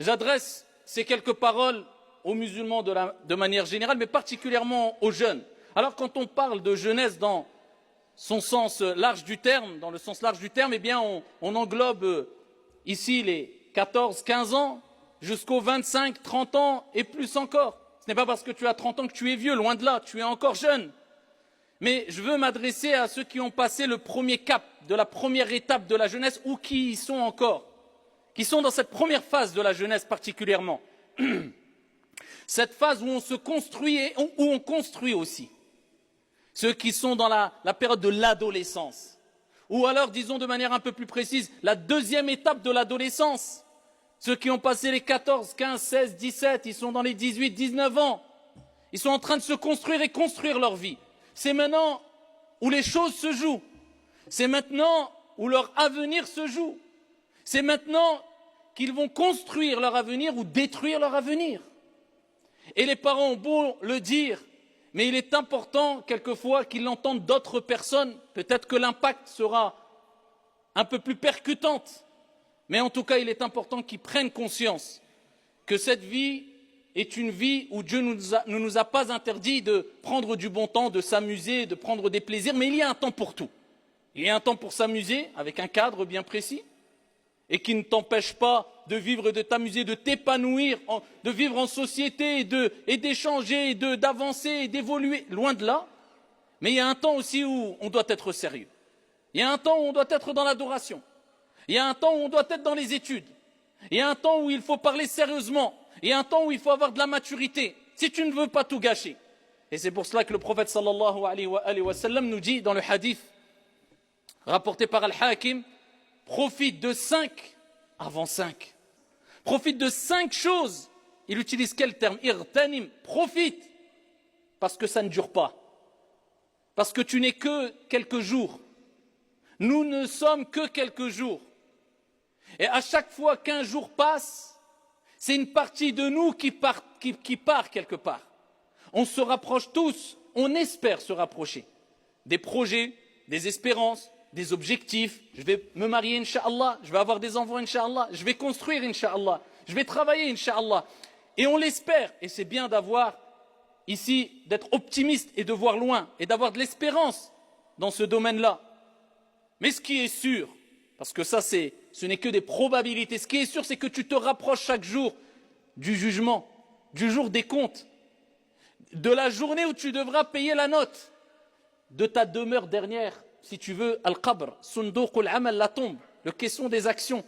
J'adresse ces quelques paroles aux musulmans de manière générale, mais particulièrement aux jeunes. Alors quand on parle de jeunesse dans son sens large du terme, dans le sens large du terme, eh bien on englobe ici les 14, 15 ans jusqu'aux 25, 30 ans et plus encore. Ce n'est pas parce que tu as 30 ans que tu es vieux, loin de là, tu es encore jeune. Mais je veux m'adresser à ceux qui ont passé le premier cap de la première étape de la jeunesse ou qui y sont encore, qui sont dans cette première phase de la jeunesse particulièrement. Cette phase où on se construit et où on construit aussi. Ceux qui sont dans la période de l'adolescence. Ou alors, disons de manière un peu plus précise, la deuxième étape de l'adolescence. Ceux qui ont passé les 14, 15, 16, 17, ils sont dans les 18, 19 ans. Ils sont en train de se construire et construire leur vie. C'est maintenant où les choses se jouent. C'est maintenant où leur avenir se joue. C'est maintenant qu'ils vont construire leur avenir ou détruire leur avenir. Et les parents ont beau le dire, mais il est important quelquefois qu'ils l'entendent d'autres personnes. Peut-être que l'impact sera un peu plus percutant. Mais en tout cas, il est important qu'ils prennent conscience que cette vie est une vie où Dieu ne nous a pas interdit de prendre du bon temps, de s'amuser, de prendre des plaisirs, mais il y a un temps pour tout. Il y a un temps pour s'amuser avec un cadre bien précis et qui ne t'empêche pas de vivre et de t'amuser, de t'épanouir, de vivre en société et d'échanger, d'avancer et d'évoluer, loin de là. Mais il y a un temps aussi où on doit être sérieux. Il y a un temps où on doit être dans l'adoration. Il y a un temps où on doit être dans les études. Il y a un temps où il faut parler sérieusement. Il y a un temps où il faut avoir de la maturité, si tu ne veux pas tout gâcher. Et c'est pour cela que le prophète sallallahu alayhi wa sallam nous dit dans le hadith rapporté par Al-Hakim, profite de 5 avant 5. Profite de 5 choses. Il utilise quel terme? Irtanim, profite. Parce que ça ne dure pas. Parce que tu n'es que quelques jours. Nous ne sommes que quelques jours. Et à chaque fois qu'un jour passe, c'est une partie de nous qui part quelque part. On se rapproche tous, on espère se rapprocher. Des projets, des espérances, des objectifs. Je vais me marier, Inch'Allah. Je vais avoir des enfants, Inch'Allah. Je vais construire, Inch'Allah. Je vais travailler, Inch'Allah. Et on l'espère. Et c'est bien d'avoir ici, d'être optimiste et de voir loin. Et d'avoir de l'espérance dans ce domaine-là. Mais ce qui est sûr, parce que ça, ce n'est que des probabilités. Ce qui est sûr, c'est que tu te rapproches chaque jour du jugement, du jour des comptes, de la journée où tu devras payer la note, de ta demeure dernière, si tu veux, al-qabr, sunduq al-amal, la tombe, le caisson des actions.